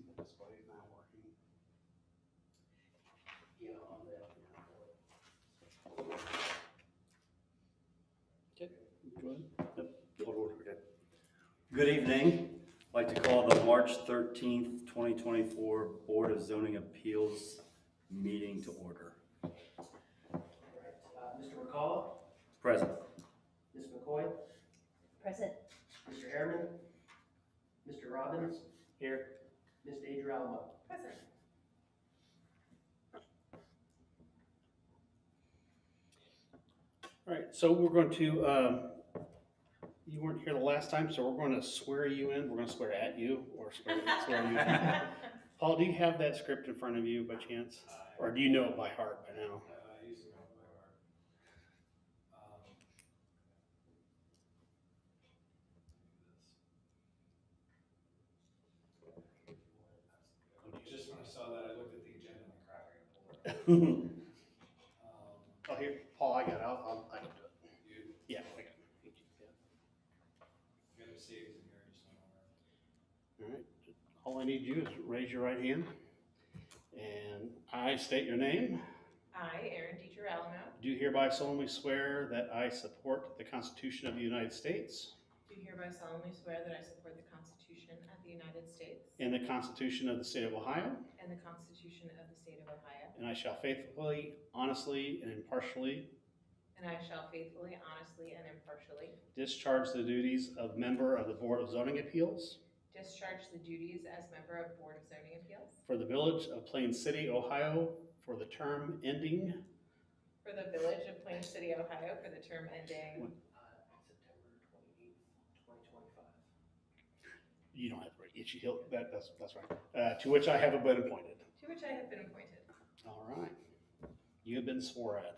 The display is not working. Yeah, on that. Okay, go ahead. Yep, hold on, okay. Good evening. I'd like to call the March 13th, 2024 Board of Zoning Appeals meeting to order. Mr. McCullough, Present. Ms. McCoy, Present. Mr. Harriman, Mr. Robbins, Here. Ms. DeGirolamo. Present. All right, so we're going to, you weren't here the last time, so we're going to swear you in. We're going to swear at you or swear you in. Paul, do you have that script in front of you by chance? Or do you know it by heart by now? I used to know it by heart. Just when I saw that, I looked at the agenda and crap, I gotta pull it up. Oh, here, Paul, I got it. I can do it. You Yeah, I got it. Thank you. Yeah. gotta see it in here, just went over. All right, all I need you is raise your right hand. And I state your name. I, Erin DeGirolamo, Do hereby solemnly swear that I support the Constitution of the United States do hereby solemnly swear that I support the Constitution of the United States and the Constitution of the State of Ohio, and the Constitution of the State of Ohio, and I shall faithfully, honestly, and impartially and I shall faithfully, honestly, and impartially discharge the duties of member of the Board of Zoning Appeals discharge the duties as member of Board of Zoning Appeals for the Village of Plain City, Ohio, for the term ending for the Village of Plain City, Ohio, for the term ending September 28th, 2025. you don't have to read it. That's right. To which I have been appointed. to which I have been appointed. All right. You have been sworn at.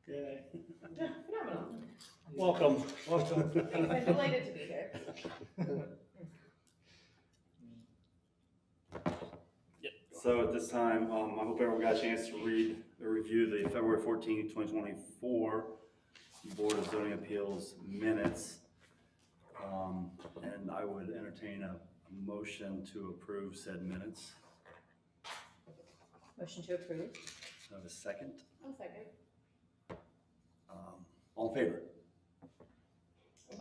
Yay. Phenomenal. Welcome. Welcome. Thanks, I'm delighted to be here. So at this time, I hope everyone got a chance to read or review the February 14th, 2024 Board of Zoning Appeals minutes. And I would entertain a motion to approve said minutes. Motion to approve. Do I have a second? I'll second. All in favor?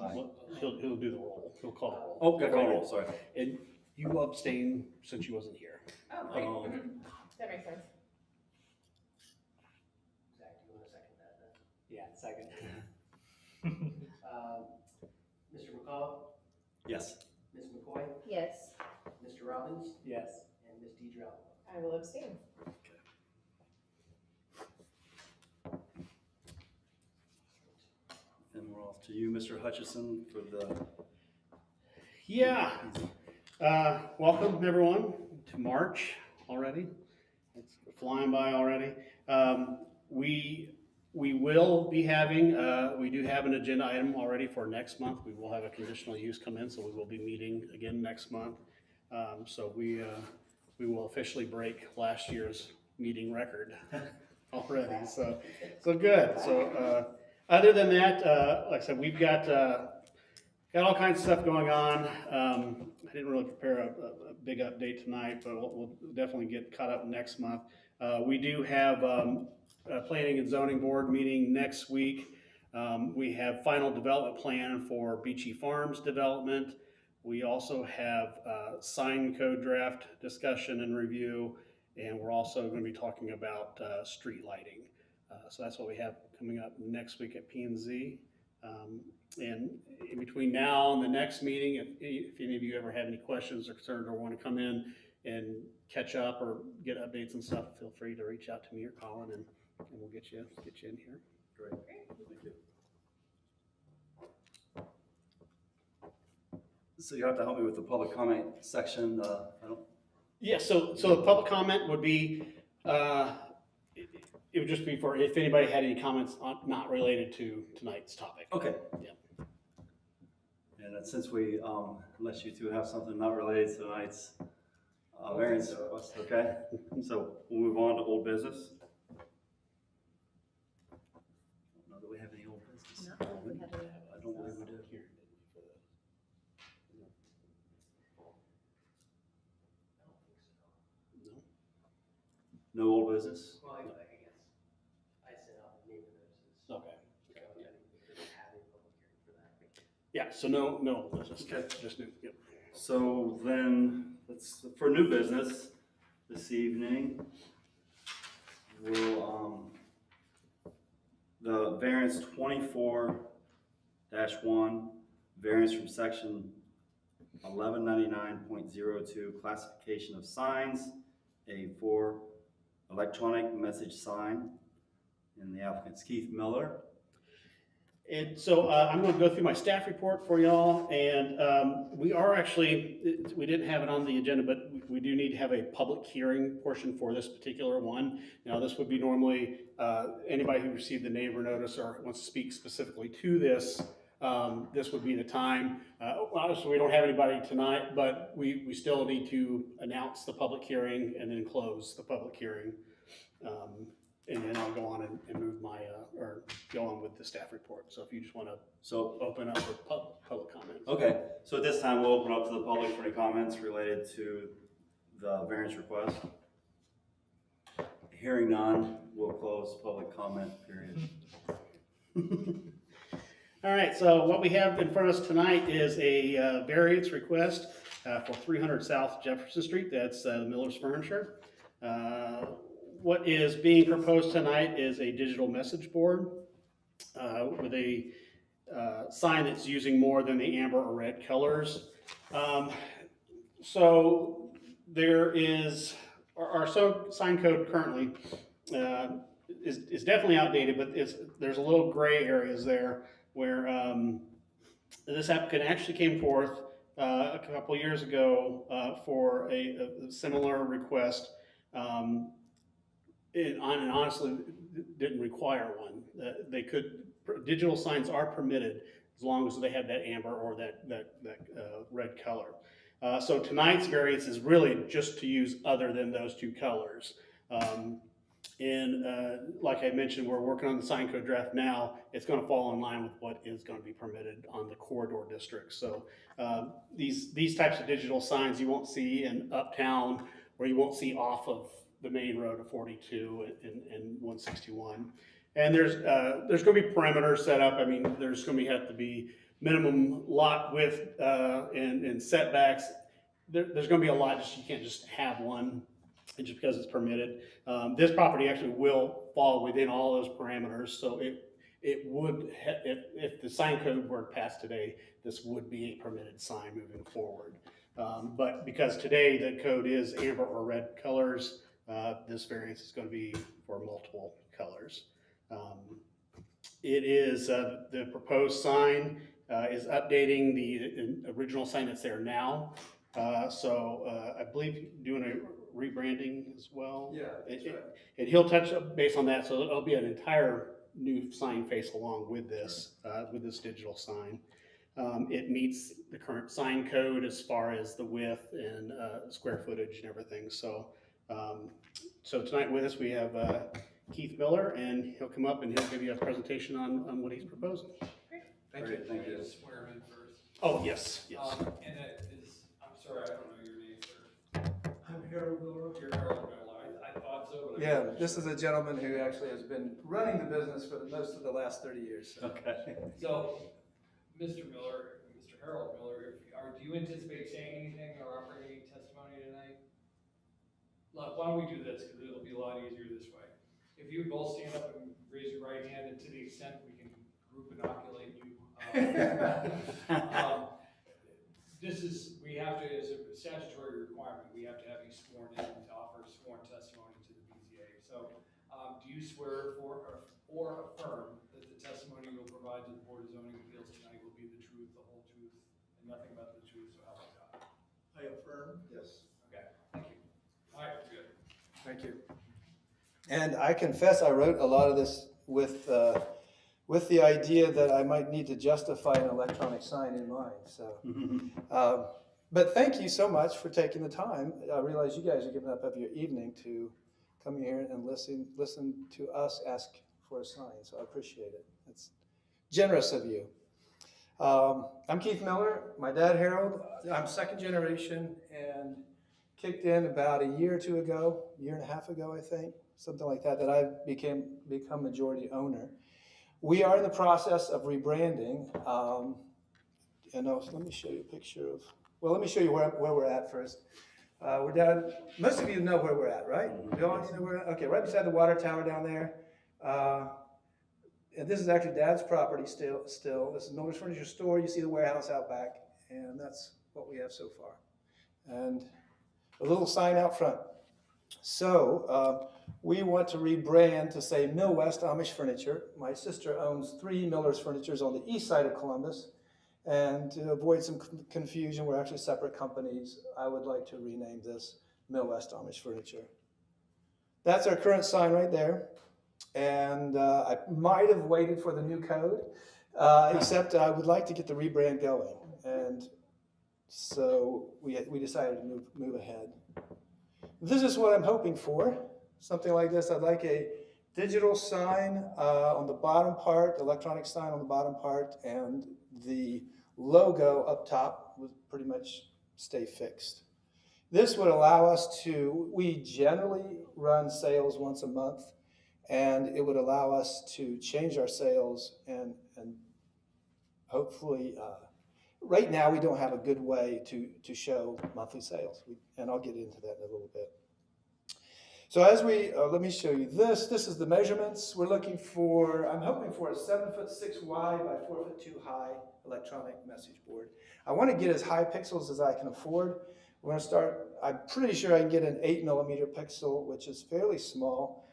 Aye. He'll do the roll. He'll call the roll. Oh, got call roll, sorry. And you abstain since you wasn't here. Oh, right. Oh. That makes sense. Zach, do you want to second that then? Yeah, second. Mr. McCullough, Yes. Ms. McCoy, Yes. Mr. Robbins, Yes. and Ms. DeGirolamo. I will abstain. Then we're off to you, Mr. Hutchison, for the. Yeah. Welcome everyone to March already. It's flying by already. We will be having, we do have an agenda item already for next month. We will have a conditional use come in, so we will be meeting again next month. So we will officially break last year's meeting record already. So good. So other than that, like I said, we've got all kinds of stuff going on. I didn't really prepare a big update tonight, but we'll definitely get caught up next month. We do have a planning and zoning board meeting next week. We have final development plan for Beachy Farms development. We also have sign code draft discussion and review, and we're also going to be talking about street lighting. So that's what we have coming up next week at P&Z. And in between now and the next meeting, if any of you ever have any questions or concerns or want to come in and catch up or get updates and stuff, feel free to reach out to me or Colin, and we'll get you in here. Great. Thank you. So you have to help me with the public comment section. Yeah, so the public comment would be, it would just be for if anybody had any comments not related to tonight's topic. Okay. Yeah. And then since we, unless you two have something not related to tonight's variance request, okay? So we'll move on to old business. I don't know that we have any old business. No, we had to. I don't believe we do. Here. business? Well, I guess I sent out the neighbor notices. Okay. So I didn't have a public hearing for that. Yeah, so no, just new, yep. So then, for new business this evening, we'll, the variance 24-1, variance from section 1199.02, classification of signs, A4 electronic message sign, and the applicant's Keith Miller. And so I'm going to go through my staff report for y'all, and we are actually, we didn't have it on the agenda, but we do need to have a public hearing portion for this particular one. Now, this would be normally anybody who received the neighbor notice or wants to speak specifically to this, this would be the time. Obviously, we don't have anybody tonight, but we still need to announce the public hearing and then close the public hearing. And then I'll go on and move my, or go on with the staff report. So if you just want to open up for public comments. Okay, so at this time, we'll open up to the public for any comments related to the variance request. Hearing none, we'll close public comment period. All right, so what we have in front of us tonight is a variance request for 300 South Jefferson Street. That's the Miller's Furniture. What is being proposed tonight is a digital message board with a sign that's using more than the amber or red colors. So there is, our sign code currently is definitely outdated, but there's a little gray areas there where this applicant actually came forth a couple years ago for a similar request. And honestly, didn't require one. They could, digital signs are permitted as long as they have that amber or that red color. So tonight's variance is really just to use other than those two colors. And like I mentioned, we're working on the sign code draft now. It's going to fall in line with what is going to be permitted on the corridor district. So these types of digital signs you won't see in Uptown, or you won't see off of the main road of 42 and 161. And there's going to be perimeters set up. I mean, there's going to have to be minimum lot width and setbacks. There's going to be a lot. You can't just have one just because it's permitted. This property actually will fall within all those parameters. So it would, if the sign code were passed today, this would be a permitted sign moving forward. But because today the code is amber or red colors, this variance is going to be for multiple colors. It is, the proposed sign is updating the original sign that's there now. So I believe doing a rebranding as well. Yeah, that's right. And he'll touch up based on that, so it'll be an entire new sign face along with this digital sign. It meets the current sign code as far as the width and square footage and everything. So tonight with us we have Keith Miller, and he'll come up and he'll give you a presentation on what he's proposing. Thank Great, you. thank Can I you. just swear him in first? Oh, yes, yes. And it is, I'm sorry, I don't know your name, sir. I'm Harold Miller. You're Harold Miller. I thought so, but I Yeah, wasn't this sure. is a gentleman who actually has been running the business for most of the last 30 years. So. Okay. So, Mr. Miller, Mr. Harold Miller, do you anticipate saying anything or offering any testimony tonight? Look, why don't we do this, because it'll be a lot easier this way. If you would both stand up and raise your right hand, and to the extent we can group inoculate you. This is, we have to, as a statutory requirement, we have to have you sworn in to offer sworn testimony to the BZA. So, do you swear or affirm that the testimony you'll provide to the Board of Zoning Appeals tonight will be the truth, the whole truth, and nothing but the truth, so help you God? I affirm. Yes. Okay, thank you. All right, good. Thank you. And I confess I wrote a lot of this with the idea that I might need to justify an electronic sign in mind. So, but thank you so much for taking the time. I realize you guys are giving up of your evening to come here and listen to us ask for a sign. So I appreciate it. It's generous of you. I'm Keith Miller. My dad, Harold, I'm second generation and kicked in about a year or two ago, year and a half ago, I think. something like that, that I've become majority owner. We are in the process of rebranding. Let me show you a picture of, well, let me show you where we're at first. We're down, most of you know where we're at, right? You all know where we're at? Okay, right beside the water tower down there. And this is actually Dad's property still. This is Miller's Furniture Store. You see the warehouse out back, and that's what we have so far. And a little sign out front. So we want to rebrand to say Mill West Amish Furniture. My sister owns 3 Miller's Furnitures on the east side of Columbus. And to avoid some confusion, we're actually separate companies. I would like to rename this Mill West Amish Furniture. That's our current sign right there. And I might have waited for the new code, except I would like to get the rebrand going. And so we decided to move ahead. This is what I'm hoping for, something like this. I'd like a digital sign on the bottom part, electronic sign on the bottom part, and the logo up top would pretty much stay fixed. This would allow us to, we generally run sales once a month, and it would allow us to change our sales and hopefully, right now we don't have a good way to show monthly sales, and I'll get into that in a little bit. So as let me show you this. This is the measurements. We're looking for, I'm hoping for a 7'6" wide by 4'2" high electronic message board. I want to get as high pixels as I can afford. We're going to start, I'm pretty sure I can get an 8mm pixel, which is fairly small,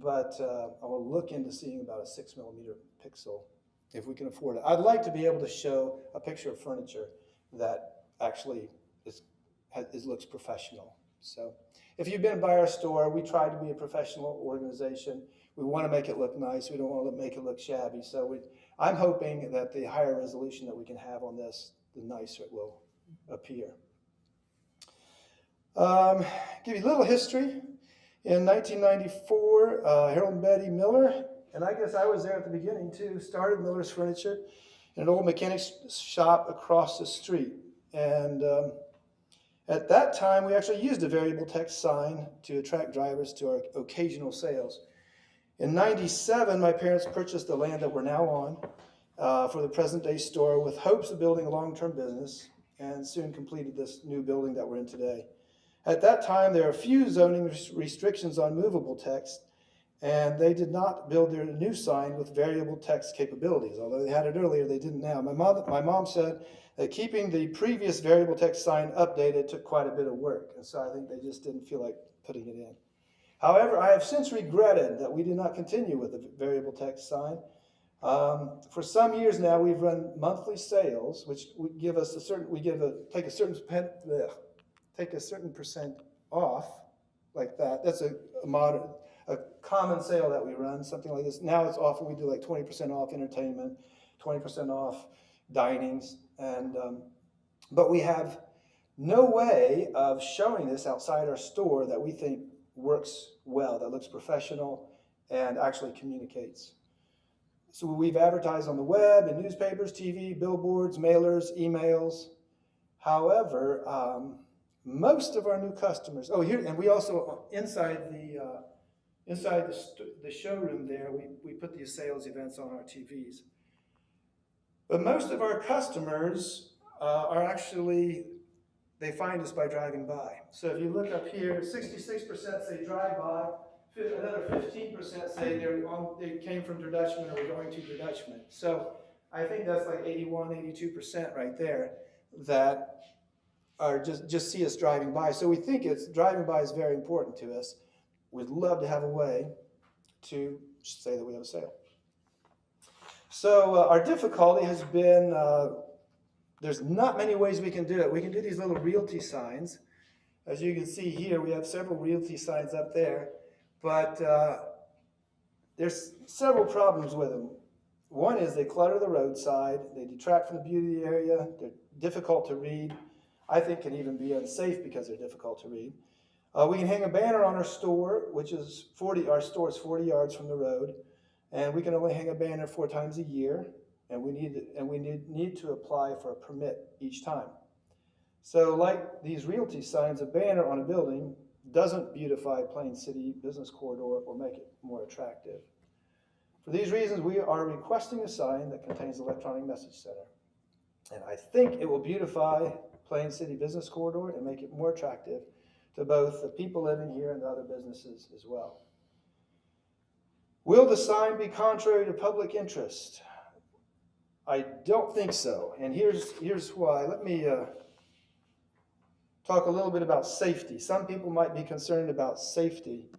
but I will look into seeing about a 6mm pixel if we can afford it. I'd like to be able to show a picture of furniture that actually looks professional. So if you've been by our store, we try to be a professional organization. We want to make it look nice. We don't want to make it look shabby. So I'm hoping that the higher resolution that we can have on this, the nicer it will appear. Give you a little history. In 1994, Harold and Betty Miller, and I guess I was there at the beginning too, started Miller's Furniture in an old mechanics shop across the street. And at that time, we actually used a variable text sign to attract drivers to our occasional sales. In '97, my parents purchased the land that we're now on for the present day store with hopes of building a long-term business, and soon completed this new building that we're in today. At that time, there are a few zoning restrictions on movable text, and they did not build their new sign with variable text capabilities. Although they had it earlier, they didn't now. My mom said that keeping the previous variable text sign updated took quite a bit of work, and so I think they just didn't feel like putting it in. However, I have since regretted that we did not continue with the variable text sign. For some years now, we've run monthly sales, which would give us take a certain percent off, like that. That's a common sale that we run, something like this. Now it's often we do like 20% off entertainment, 20% off dinings, and but we have no way of showing this outside our store that we think works well, that looks professional and actually communicates. So we've advertised on the web, in newspapers, TV, billboards, mailers, emails. However, most of our new customers, and we also, inside the showroom there, we put these sales events on our TVs. But most of our customers are actually, they find us by driving by. So if you look up here, 66% say drive by, another 15% say they came from Der Dutchman or were going to Der Dutchman. So I think that's like 81, 82% right there that are just see us driving by. So we think driving by is very important to us. We'd love to have a way to say that we have a sale. So our difficulty has been, there's not many ways we can do it. We can do these little realty signs. As you can see here, we have several realty signs up there, but there's several problems with them. One is they clutter the roadside, they detract from the beauty of the area, they're difficult to read. I think can even be unsafe because they're difficult to read. We can hang a banner on our store, which is our store is 40 yards from the road, and we can only hang a banner 4 times a year, and we need to apply for a permit each time. So like these realty signs, a banner on a building doesn't beautify Plain City Business Corridor or make it more attractive. For these reasons, we are requesting a sign that contains electronic message center. And I think it will beautify Plain City Business Corridor and make it more attractive to both the people living here and the other businesses as well. Will the sign be contrary to public interest? I don't think so, and here's why. Let me talk a little bit about safety. Some people might be concerned about safety.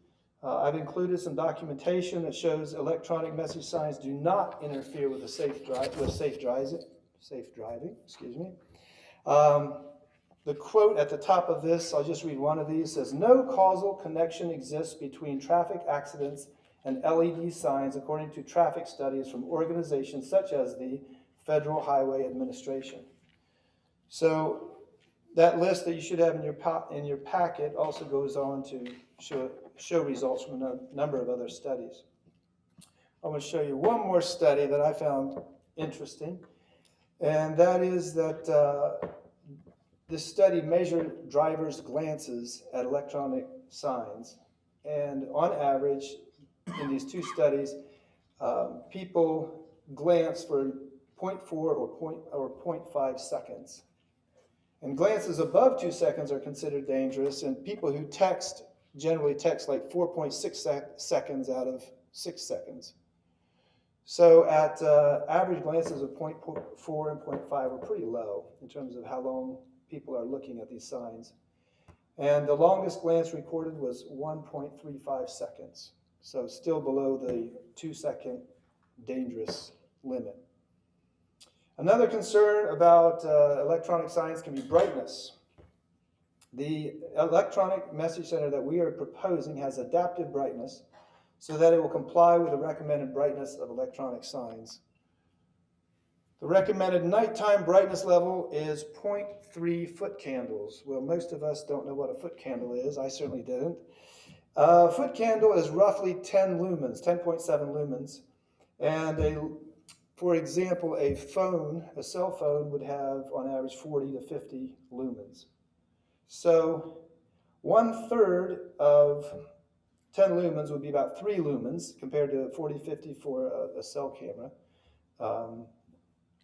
I've included some documentation that shows electronic message signs do not interfere with safe driving. Excuse me. The quote at the top of this, I'll just read one of these, says, "No causal connection exists between traffic accidents and LED signs according to traffic studies from organizations such as the Federal Highway Administration." So that list that you should have in your packet also goes on to show results from a number of other studies. I'm going to show you one more study that I found interesting, and that is that this study measured drivers' glances at electronic signs, and on average, in these two studies, people glance for 0.4 or 0.5 seconds. And glances above 2 seconds are considered dangerous, and people who text generally text like 4.6 seconds out of 6 seconds. So at average glances of 0.4 and 0.5 are pretty low in terms of how long people are looking at these signs. And the longest glance recorded was 1.35 seconds. So still below the 2-second dangerous limit. Another concern about electronic signs can be brightness. The electronic message center that we are proposing has adaptive brightness so that it will comply with the recommended brightness of electronic signs. The recommended nighttime brightness level is 0.3 foot candles. Well, most of us don't know what a foot candle is. I certainly didn't. A foot candle is roughly 10 lumens, 10.7 lumens. And for example, a cell phone would have on average 40 to 50 lumens. So 1/3 of 10 lumens would be about 3 lumens compared to 40, 50 for a cell camera,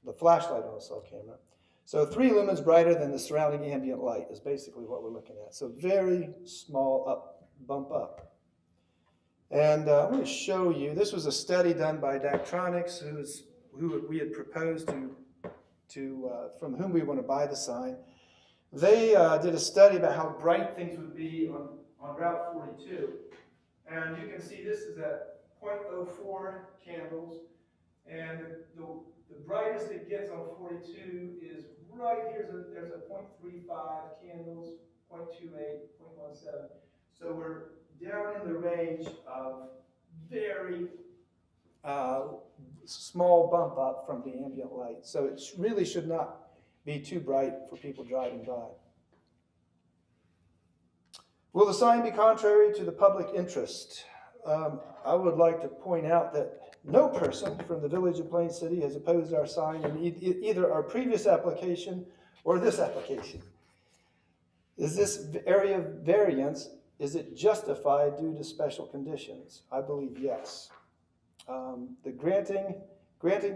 the flashlight on a cell camera. So 3 lumens brighter than the surrounding ambient light is basically what we're looking at. So very small bump up. And I'm going to show you, this was a study done by Daktronics, who we had proposed from whom we want to buy the sign. They did a study about how bright things would be on Route 42. And you can see this is at 0.04 candles. And the brightest it gets on 42 is right here. There's a 0.35 candles, 0.28, 0.17. So we're down in the range of very small bump up from the ambient light. So it really should not be too bright for people driving by. Will the sign be contrary to the public interest? I would like to point out that no person from the Village of Plain City has opposed our sign in either our previous application or this application. Is this area variance, is it justified due to special conditions? I believe yes. The granting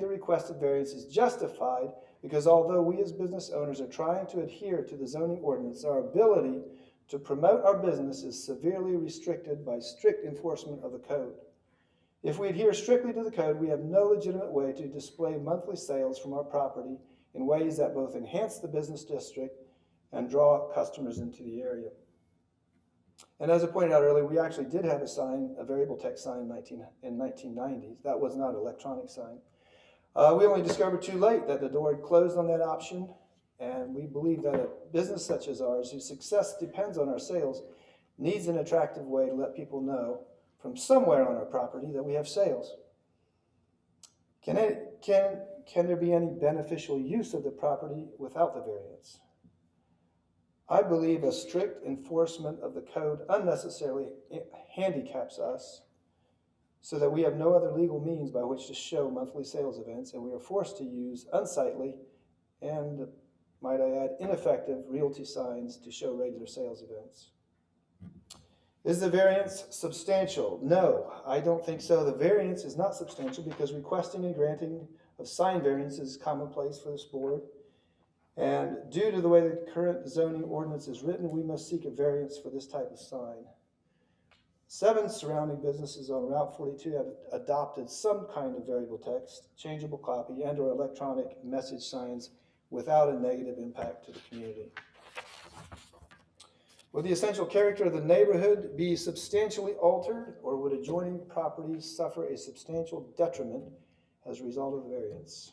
the requested variance is justified because although we as business owners are trying to adhere to the zoning ordinance, our ability to promote our business is severely restricted by strict enforcement of the code. If we adhere strictly to the code, we have no legitimate way to display monthly sales from our property in ways that both enhance the business district and draw customers into the area. And as I pointed out earlier, we actually did have a sign, a variable text sign in 1990s. That was not an electronic sign. We only discovered too late that the door had closed on that option, and we believe that a business such as ours, whose success depends on our sales, needs an attractive way to let people know from somewhere on our property that we have sales. Can there be any beneficial use of the property without the variance? I believe a strict enforcement of the code unnecessarily handicaps us so that we have no other legal means by which to show monthly sales events, and we are forced to use unsightly and, might I add, ineffective realty signs to show regular sales events. Is the variance substantial? No, I don't think so. The variance is not substantial because requesting and granting of sign variance is commonplace for this board. And due to the way the current zoning ordinance is written, we must seek a variance for this type of sign. 7 surrounding businesses on Route 42 have adopted some kind of variable text, changeable copy, and/or electronic message signs without a negative impact to the community. Would the essential character of the neighborhood be substantially altered, or would adjoining properties suffer a substantial detriment as a result of the variance?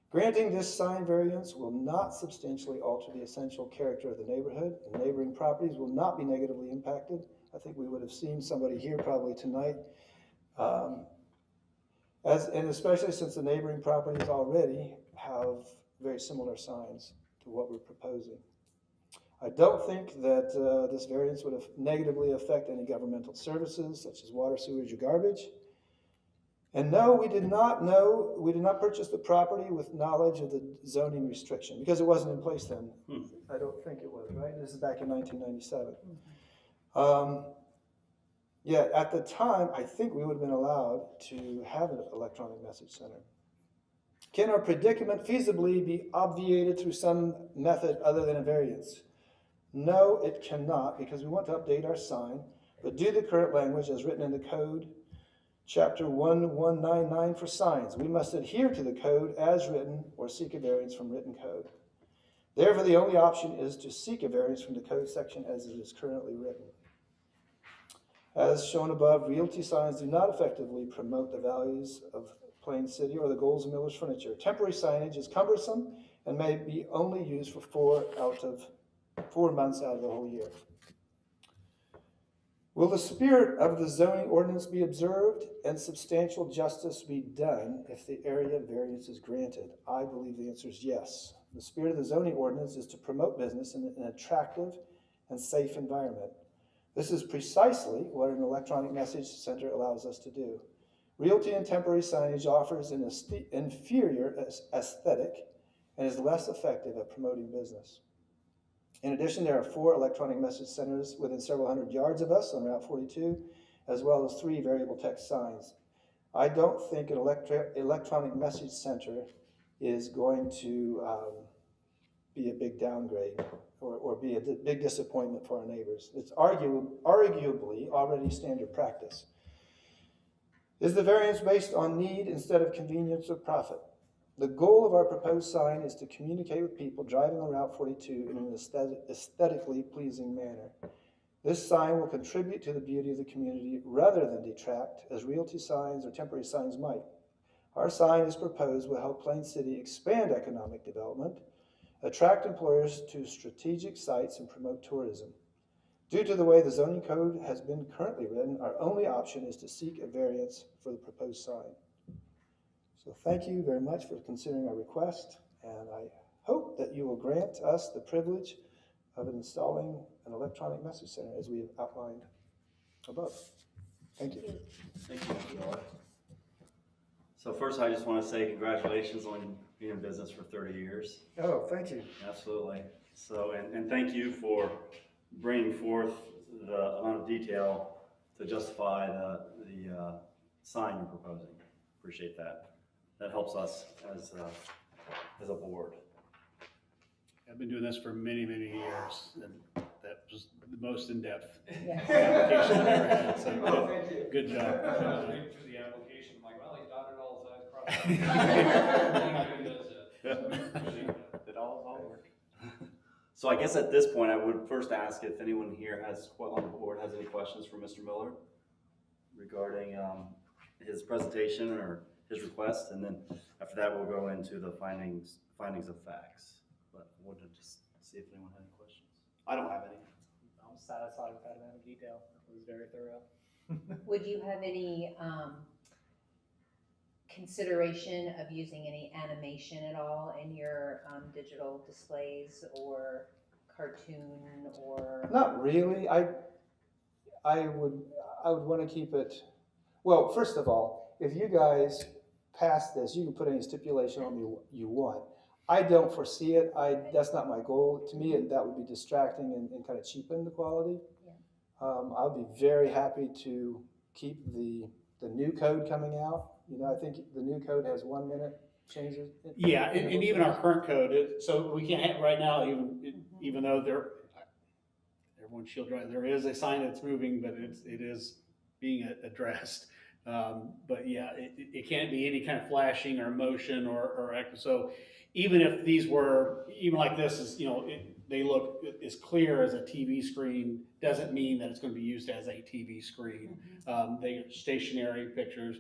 Granting this sign variance will not substantially alter the essential character of the neighborhood, and neighboring properties will not be negatively impacted. I think we would have seen somebody here probably tonight, and especially since the neighboring properties already have very similar signs to what we're proposing. I don't think that this variance would negatively affect any governmental services such as water, sewage, or garbage. And no, we did not purchase the property with knowledge of the zoning restriction because it wasn't in place then. I don't think it was, right? This is back in 1997. Yeah, at the time, I think we would have been allowed to have an electronic message center. Can our predicament feasibly be obviated through some method other than a variance? No, it cannot, because we want to update our sign, but due to the current language as written in the code, Chapter 1199 for signs, we must adhere to the code as written or seek a variance from written code. Therefore, the only option is to seek a variance from the code section as it is currently written. As shown above, realty signs do not effectively promote the values of Plain City or the goals of Miller's Furniture. Temporary signage is cumbersome and may be only used for 4 months out of the whole year. Will the spirit of the zoning ordinance be observed and substantial justice be done if the area variance is granted? I believe the answer is yes. The spirit of the zoning ordinance is to promote business in an attractive and safe environment. This is precisely what an electronic message center allows us to do. Realty and temporary signage offers an inferior aesthetic and is less effective at promoting business. In addition, there are 4 electronic message centers within several hundred yards of us on Route 42, as well as 3 variable text signs. I don't think an electronic message center is going to be a big downgrade or be a big disappointment for our neighbors. It's arguably already standard practice. Is the variance based on need instead of convenience or profit? The goal of our proposed sign is to communicate with people driving on Route 42 in an aesthetically pleasing manner. This sign will contribute to the beauty of the community rather than detract, as realty signs or temporary signs might. Our sign, as proposed, will help Plain City expand economic development, attract employers to strategic sites, and promote tourism. Due to the way the zoning code has been currently written, our only option is to seek a variance for the proposed sign. So thank you very much for considering our request, and I hope that you will grant us the privilege of installing an electronic message center as we have outlined above. Thank you. Thank you. So first, I just want to say congratulations on being in business for 30 years. Oh, thank you. Absolutely. So, and thank you for bringing forth the amount of detail to justify the sign you're proposing. Appreciate that. That helps us as a board. I've been doing this for many, many years, and that was the most in-depth Yeah. application I've ever had, so Oh, thank you. good job. I was reading through the application, I'm like, well, he dotted all his i's, crossed all his t's. It all work. So I guess at this point, I would first ask if anyone here on the board has any questions for Mr. Miller regarding his presentation or his request, and then after that, we'll go into the findings of facts. But I wanted to just see if anyone had any questions. I don't have any. I'm satisfied with that amount of detail. It was very thorough. Would you have any consideration of using any animation at all in your digital displays or cartoon or? Not really. I would want to keep it. Well, first of all, if you guys pass this, you can put any stipulation on me you want. I don't foresee it. That's not my goal. To me, that would be distracting and kind of cheapen the quality. Yeah. I'll be very happy to keep the new code coming out. You know, I think the new code has 1 minute changes. Yeah, and even our current code, so we can't have, right now, even though everyone shield drive, there is a sign that's moving, but it is being addressed. But yeah, it can't be any kind of flashing or motion or so even if these were, even like this is, you know, they look as clear as a TV screen, doesn't mean that it's going to be used as a TV screen. They are stationary pictures.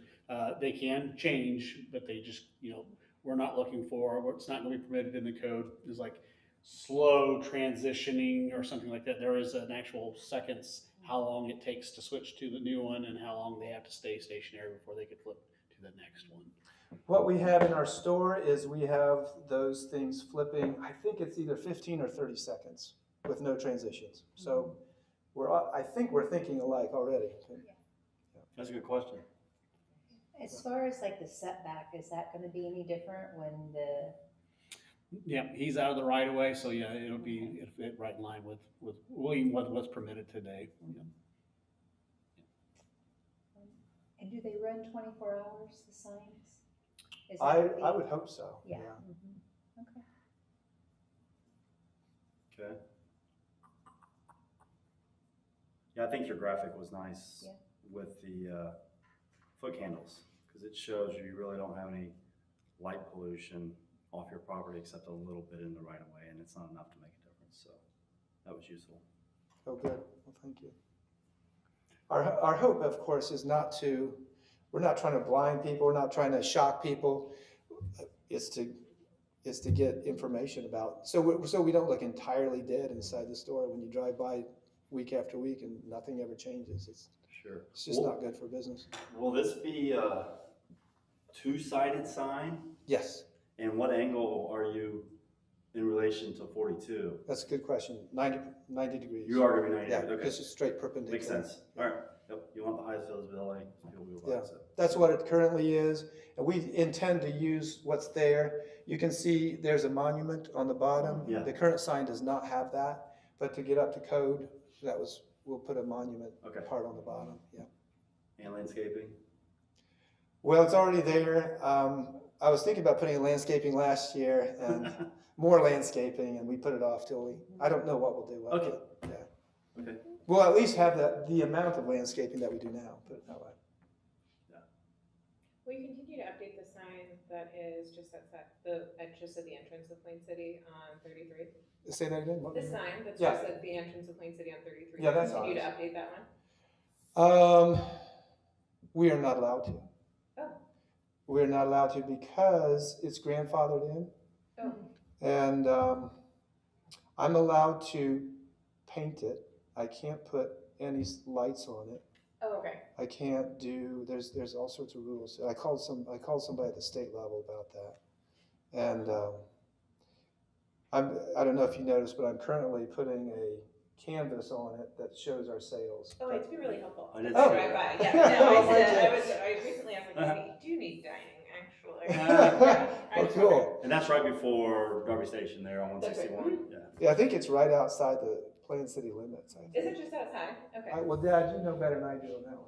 They can change, but they just, you know, we're not looking for, what's not going to be permitted in the code is like slow transitioning or something like that. There is an actual seconds, how long it takes to switch to the new one and how long they have to stay stationary before they could flip to the next one. What we have in our store is we have those things flipping, I think it's either 15 or 30 seconds with no transitions. So I think we're thinking alike already. That's a good question. As far as like the setback, is that gonna be any different when Yeah, he's out of the right of way, so yeah, it'll be right in line with what's permitted today. Yeah. and do they run 24 hours, the signs? Is I that would hope so. Yeah. Okay. Okay. Yeah, I think your graphic was nice Yeah. with the foot candles, because it shows you really don't have any light pollution off your property except a little bit in the right of way, and it's not enough to make a difference, so that was useful. Oh, good. Well, thank you. Our hope, of course, is we're not trying to blind people, we're not trying to shock people. It's to get information about, so we don't look entirely dead inside the store when you drive by week after week and nothing ever changes. Sure. It's just not good for business. Will this be a two-sided sign? Yes, And what angle are you in relation to 42? that's a good question. 90 degrees. You are gonna be 90, Yeah, okay. because it's straight perpendicular. Makes sense. All right. Yep. You want the highest visibility. People will go by, Yeah. so. That's what it currently is, and we intend to use what's there. You can see there's a monument on the bottom. Yeah. The current sign does not have that, but to get up to code, we'll put a monument Okay. part on the bottom, yeah. And landscaping? Well, it's already there. I was thinking about putting landscaping last year and more landscaping, and we put it off till I don't know what we'll do with Okay. it. Yeah. Okay. We'll at least have the amount of landscaping that we do now, put it that way. We continue to update the sign that is just outside just at the entrance of Plain City on 33. Say that again? What- The sign that's Yeah. just at the entrance of Plain City on 33. Yeah, that's Continue to ours. update that one. We are not allowed to. Oh. We're not allowed to because it's grandfathered in. Oh. And I'm allowed to paint it. I can't put any lights on it. Oh, okay. I can't do, there's all sorts of rules. I called somebody at the state level about that. And I don't know if you noticed, but I'm currently putting a canvas on it that shows our sales. Oh, it's been really helpful. I did Drive see by. that. Yeah, no, Oh, thank you. I recently asked my company, do you need dining, actually? Oh, I cool. And that's right before Darby Station there on That's right. 161. Yeah. Yeah, I think it's right outside the Plain City limits. I think. Is it just outside? Okay. Well, Dad, you know better than I do on that one.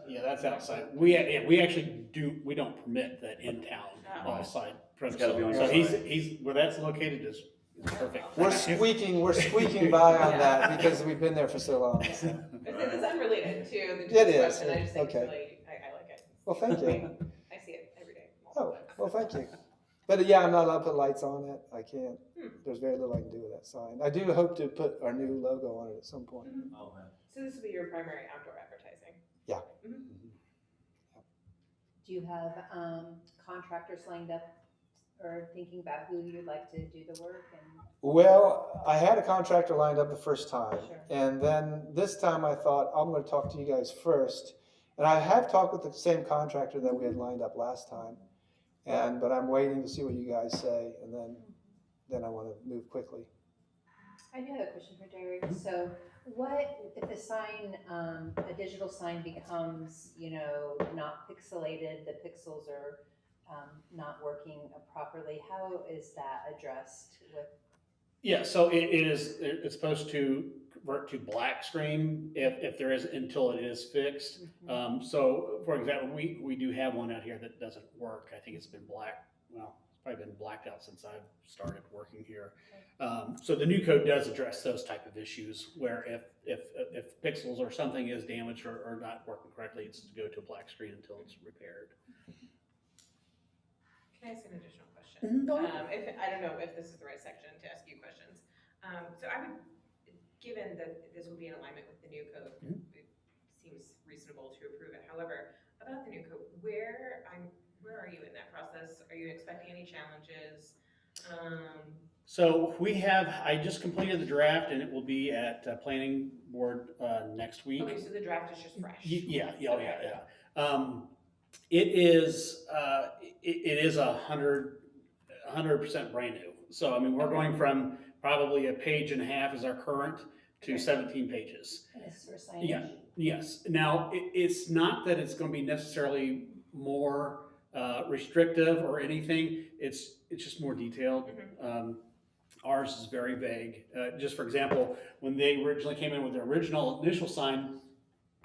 Yeah, that's outside. We actually we don't permit that in town Oh. outside. It's gotta be on So your he's, side. where that's located is perfect. We're squeaking by on that because we've been there for so long. so. It's unrelated to the It is, question. I just think it's okay. really, I like it. Well, thank you. I see it every day. Oh, well, thank you. But yeah, I'm not allowed to put lights on it. I can't. There's very little I can do with that sign. I do hope to put our new logo on it at some point. Oh, man. So this will be your primary outdoor advertising? Yeah. Do you have contractors lined up or thinking about who you'd like to do the work and? Well, I had a contractor lined up the first time. Sure. And then this time I thought, I'm going to talk to you guys first. And I have talked with the same contractor that we had lined up last time. But I'm waiting to see what you guys say, and then I want to move quickly. I do have a question for Derek. So what, if the sign, a digital sign becomes, not pixelated, the pixels are not working properly, how is that addressed with? Yeah, so it's supposed to convert to black screen if there is, until it is fixed. So for example, we do have one out here that doesn't work. I think it's been it's probably been blacked out since I've started working here. So the new code does address those type of issues where if pixels or something is damaged or not working correctly, it's to go to a black screen until it's repaired. Can I ask an additional question? Go I don't know if this is the right section to ask you questions. So I would, given that this will be in alignment with the new code, it seems reasonable to approve it. However, about the new code, where are you in that process? Are you expecting any challenges? So I just completed the draft and it will be at planning board next week. Okay, so the draft is just fresh. Yeah. Okay. It is 100% brand new. So I mean, we're going from probably a page and a half as our current to 17 pages. And this is for signage? Yeah. Yes. Now, it's not that it's going to be necessarily more restrictive or anything. It's just more detailed. Ours is very vague. Just for example, when they originally came in with their original initial sign,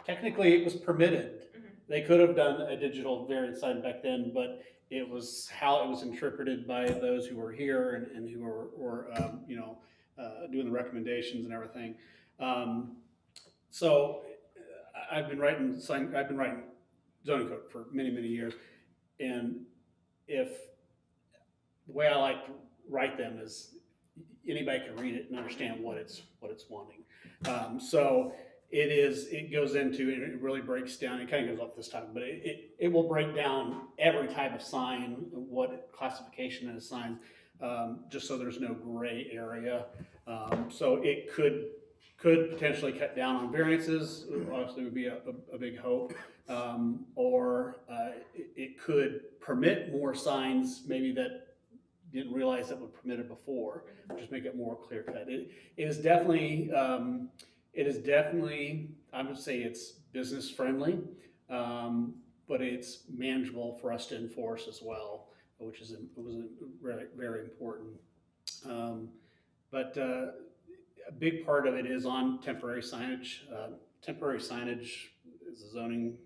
technically it was permitted. They could have done a digital variant sign back then, but it was how it was interpreted by those who were here and who were doing the recommendations and everything. So I've been writing zoning code for many years, and the way I like to write them is anybody can read it and understand what it's wanting. So it goes into, and it really breaks down, it kind of goes off this topic, but it will break down every type of sign, what classification is a sign, just so there's no gray area. So it could potentially cut down on variances, obviously would be a big hope. Or it could permit more signs maybe that didn't realize that would permit it before, just make it more clear cut. It is definitely, I would say it's business friendly, but it's manageable for us to enforce as well, which was very, very important. But a big part of it is on temporary signage. Temporary signage is a zoning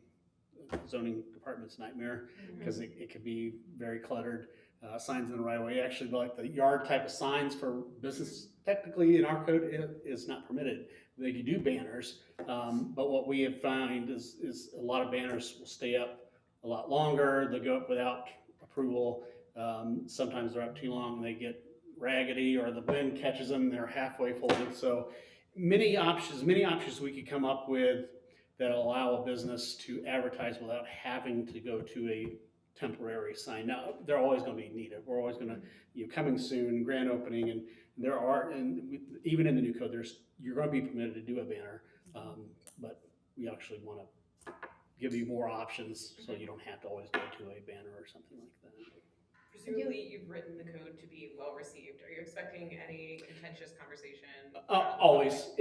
department's nightmare because it could be very cluttered. Signs in the right of way, actually like the yard type of signs for business, technically in our code is not permitted. They can do banners, but what we have found is a lot of banners will stay up a lot longer. They go up without approval. Sometimes they're up too long and they get raggedy, or the wind catches them, they're halfway folded. So many options we could come up with that allow a business to advertise without having to go to a temporary sign. Now, they're always going to be needed. We're always going to, coming soon, grand opening, and even in the new code, you're going to be permitted to do a banner, but we actually want to give you more options so you don't have to always go to a banner or something like that. Presumably, you've written the code to be well received. Are you expecting any contentious conversation? Always.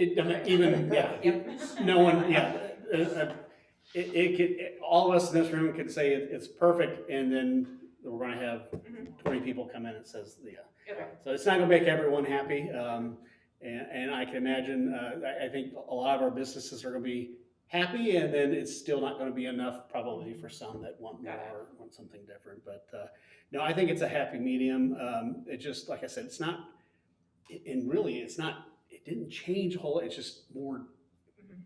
No one. All of us in this room could say it's perfect, and then we're going to have 20 people come in and says, Okay. So it's not going to make everyone happy, and I can imagine. I think a lot of our businesses are going to be happy, and then it's still not going to be enough probably for some that want more, want something different. But no, I think it's a happy medium. It just, like I said, it's not, and really it's not. It didn't change a whole. It's just more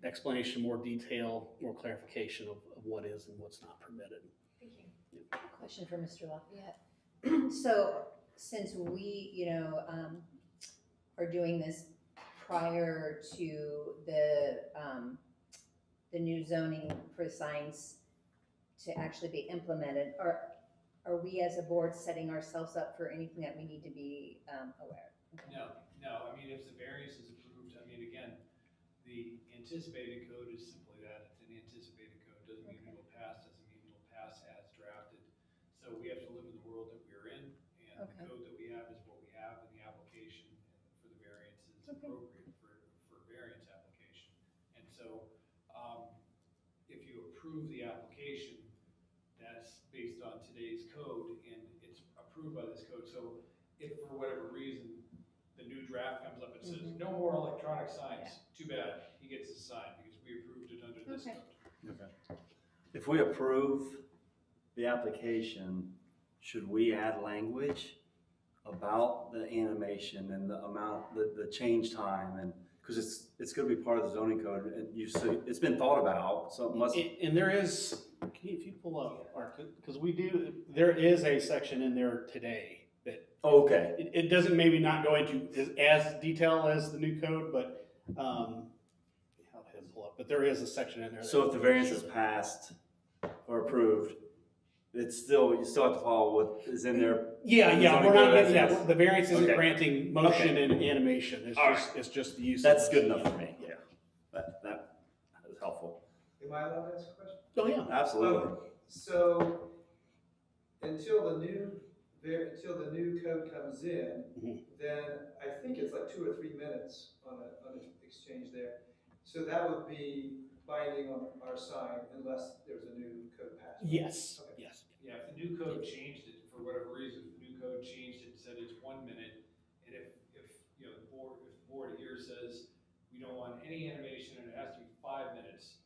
explanation, more detail, more clarification of what is and what's not permitted. Thank you. Question for Mr. Lafayette. So since we, are doing this prior to the new zoning for signs to actually be implemented, are we as a board setting ourselves up for anything that we need to be aware of? Okay. No, I mean, if the variance is approved, I mean, again, the anticipated code is simply that, it's an anticipated code, doesn't mean it will pass, doesn't mean it will pass as drafted. So we have to live in the world that we're in, and the code that we have is what we have, and the application for the variance is appropriate for variance application. And so, if you approve the application, that's based on today's code, and it's approved by this code. So if for whatever reason the new draft comes up and says, no more electronic signs, too bad, he gets the sign, because we approved it under this Okay. code. Okay. If we approve the application, should we add language about the animation and the amount, the change time and, because it's gonna be part of the zoning code and you see, it's been thought about, so it must. And there is, if you pull up, because there is a section in there today that, Okay, it doesn't maybe not go into as detail as the new code, but, I'll have him pull up, but there is a section in there. so if the variance is passed or approved, you still have to follow what is in there. Yeah, The yeah, zoning we're not, code as yeah, is. the variance isn't Okay. granting motion Okay. and animation, All it's just the use. That's good enough for me, yeah. That is helpful. Am I allowed to ask a question? Oh, yeah. Absolutely. So, until the new code comes in, Mhm. then I think it's like 2 or 3 minutes on an exchange there. So that would be binding on our sign unless there's a new code passed. Yes, Okay. yes. Yeah, if the new code changed it, for whatever reason, if the new code changed it and said it's 1 minute, and if, you know, if the board here says, we don't want any animation and it has to be 5 minutes,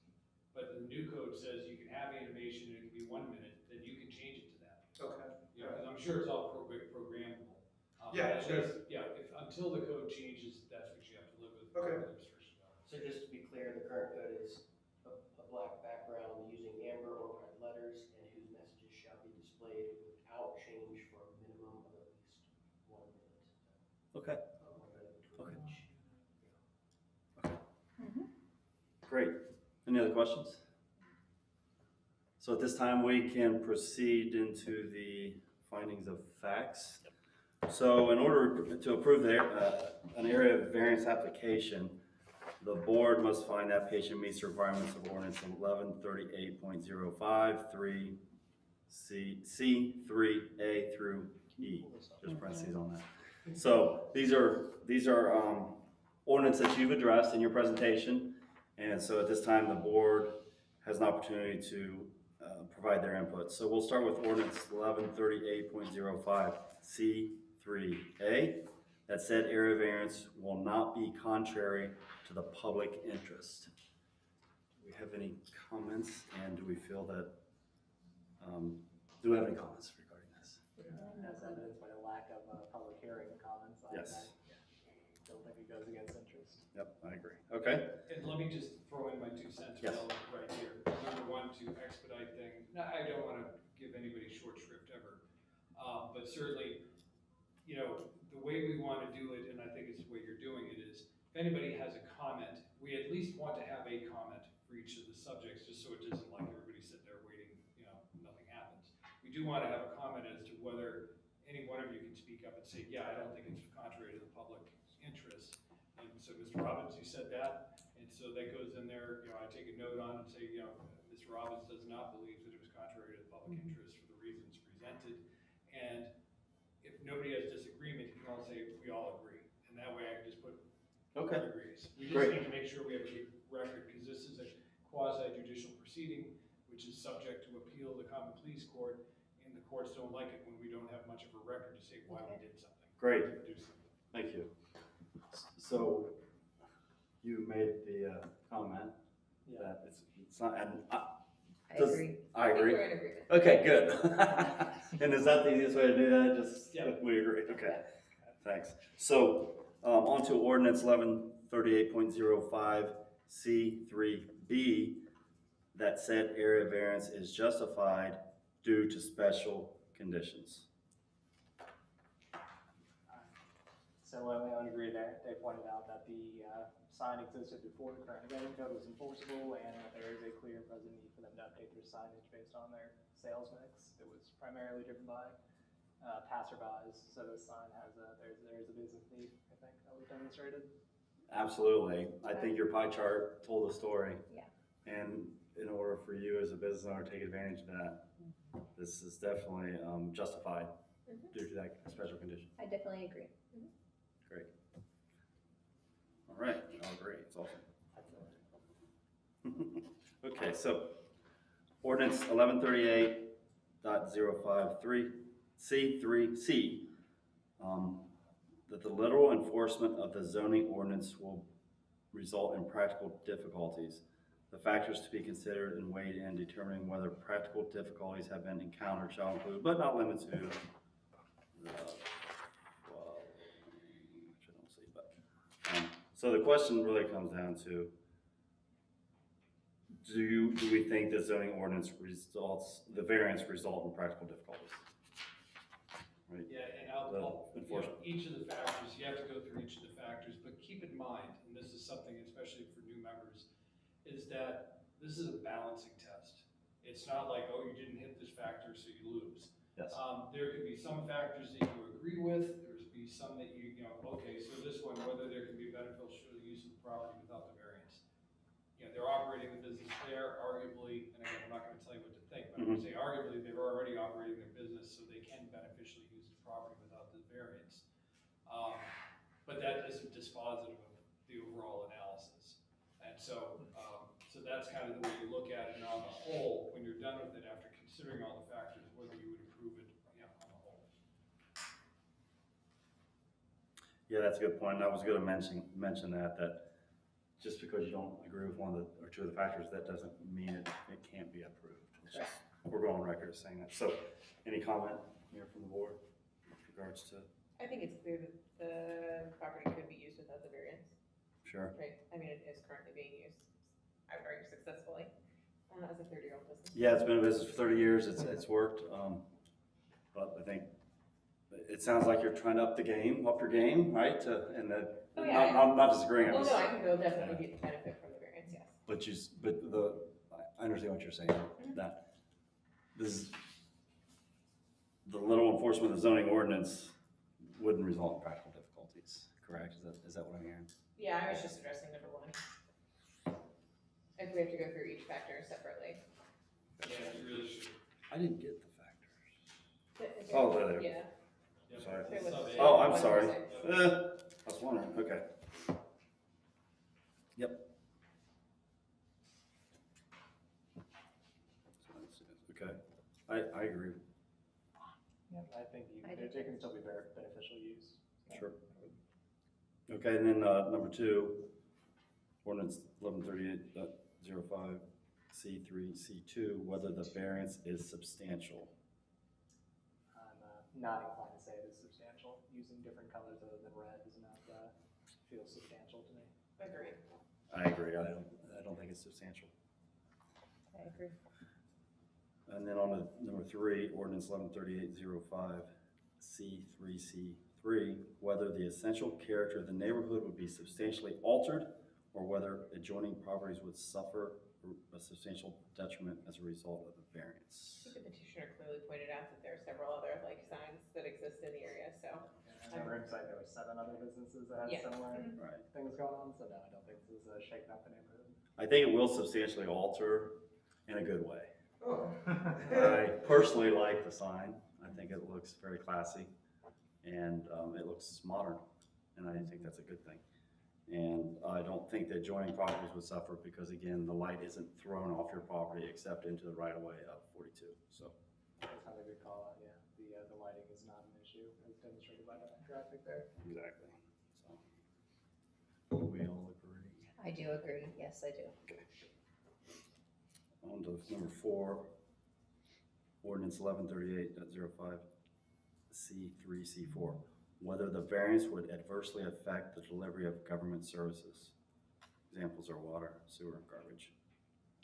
but the new code says you can have animation and it can be 1 minute, then you can change it to that. Okay. You know, 'cause I'm sure it's all programmable. Yeah, but sure. Yeah, until the code changes, that's what you have to live with. Okay. the restrictions on. So just to be clear, the current code is a black background using amber or red letters and whose messages shall be displayed without change for a minimum of at least 1 minute. Okay. 1 minute between Okay. each. Great. Any other questions? So at this time, we can proceed into the findings of facts. So in order to approve an area of variance application, the board must find the application meets the requirements of ordinance 1138.05, 3C3A through E. Just parentheses on that. So these are ordinance that you've addressed in your presentation. And so at this time, the board has an opportunity to provide their input. So we'll start with ordinance 1138.05 C3A. That said area variance will not be contrary to the public interest. Do we have any comments, and do we feel that, do we have any comments regarding this? As evidenced by the lack of public hearing comments, I Yes. don't think it goes against interest. Yep, I agree. Okay. And let me just throw in my 2 cents Yes. right here. Number one, to expedite things, now, I don't wanna give anybody short shrift ever, but certainly, you know, the way we wanna do it, and I think it's the way you're doing it, is if anybody has a comment, we at least want to have a comment for each of the subjects, just so it isn't like everybody's sitting there waiting, you know, nothing happens. We do wanna have a comment as to whether any one of you can speak up and say, yeah, I don't think it's contrary to the public interest. And so, Mr. Robbins, you said that, and so that goes in there, you know, I take a note on and say, you know, Mr. Robbins does not believe that it was contrary to the public interest for the reasons presented. And if nobody has disagreement, you can all say, we all agree, and that way I can just put Okay. agrees. We just Great. need to make sure we have a good record, because this is a quasi judicial proceeding, which is subject to appeal to common pleas court, and the courts don't like it when we don't have much of a record to say why we did something. Great. To do something. Thank you. So you made the comment that it's not, and I Does- agree. I agree. We're in agreement. Okay, good. And is that the easiest way to do that? Just, Yeah. we agree, okay. Thanks. So, on to ordinance 1138.05 C3B, that said area variance is justified due to special conditions. So I would agree there. They pointed out that the sign existed before the current zoning code was enforceable, and that there is a clear and present need for them to update their signage based on their sales mix. It was primarily driven by passerbys, so this sign has there is a business need, I think, that was demonstrated. Absolutely. I think your pie chart told the story. Yeah. And in order for you as a business owner to take advantage of that, this is definitely justified due to that special condition. I definitely agree. Great. All right, I'll agree, it's awesome. Okay, so ordinance 1138.053 C3C. that the literal enforcement of the zoning ordinance will result in practical difficulties. The factors to be considered and weighed in determining whether practical difficulties have been encountered shall include, but not limited to, which I don't see, but, so the question really comes down to, do we think the zoning ordinance the variance result in practical difficulties? Right? Yeah, and The enforcement. Each of the factors, you have to go through each of the factors, but keep in mind, and this is something especially for new members, is that this is a balancing test. It's not like, oh, you didn't hit this factor, so you lose. Yes. There could be some factors that you agree with, there's be some that you know, okay, so this one, whether there can be beneficial use of the property without the variance. You know, they're operating the business there, arguably, and again, I'm not gonna tell you what to think, but I'm gonna say arguably, they're already operating their business, so they can beneficially use the property without the variance. But that isn't dispositive of the overall analysis. And so, so that's kind of the way you look at it, and on the whole, when you're done with it, after considering all the factors, whether you would approve it, you know, on the whole. Yeah, that's a good point. I was gonna mention that just because you don't agree with one of the, or two of the factors, that doesn't mean it can't be approved. It's just, we're going on record as saying that. So, any comment here from the board with regards to? I think it's clear that the property could be used without the variance, Sure. right? I mean, it is currently being used, I would argue successfully, as a 30-year-old business. Yeah, it's been in business for 30 years. It's worked. But I think it sounds like you're trying to up your game, right? Oh, yeah. I'm not disagreeing. Well, no, I think they'll definitely get the benefit from the variance, yes. I understand what you're saying, that the literal enforcement of the zoning ordinance wouldn't result in practical difficulties, correct? Is that what I'm hearing? Yeah, I was just addressing number one. If we have to go through each factor separately. Yeah, you really should. I didn't get the factors. Is Oh, there. Yeah. Yep. Sorry. There was Sub-A. Oh, I'm one sorry. percent. I was wondering, okay. Yep. Okay, I agree. Yeah, I think I do they can still be very beneficial use. Sure. Okay, and then, number two, ordinance 1138.05 C3, C2, whether the variance is substantial. I'm not inclined to say it is substantial. Using different colors other than red does not feel substantial to me. Agreed. I agree, I don't think it's substantial. I agree. And then on to number three, ordinance 1138.05 C3, C3, whether the essential character of the neighborhood would be substantially altered or whether adjoining properties would suffer a substantial detriment as a result of the variance. I think the petitioner clearly pointed out that there are several other like signs that exist in the area, so. And I remember inside there were 7 other businesses that had Yeah. similar Right. things going on, so no, I don't think this is shaking up the neighborhood. I think it will substantially alter in a good way. I personally like the sign. I think it looks very classy and it looks modern, and I think that's a good thing. And I don't think the adjoining properties would suffer because, again, the light isn't thrown off your property except into the right of way of 42. So, That's kind of a good call out, yeah. The lighting is not an issue as demonstrated by the traffic there. exactly. So, we all agree. I do agree, yes, I do. On to number 4, ordinance 1138.05 C3, C4, whether the variance would adversely affect the delivery of government services. Examples are water, sewer, garbage.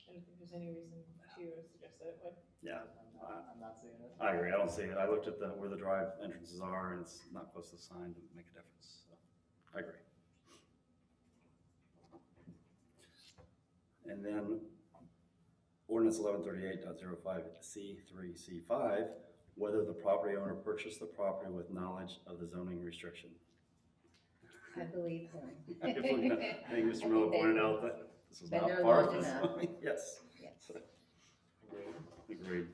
I don't think there's any reason to suggest that it would. Yeah, I'm not seeing it. I agree. I don't see it. I looked at where the drive entrances are, and it's not close to the sign to make a difference. So, I agree. And then ordinance 1138.05 C3, C5, whether the property owner purchased the property with knowledge of the zoning restriction. I believe him. I think Mr. Miller pointed out that this was Been not there part long of the enough. zoning. Yes. Yes. Agreed.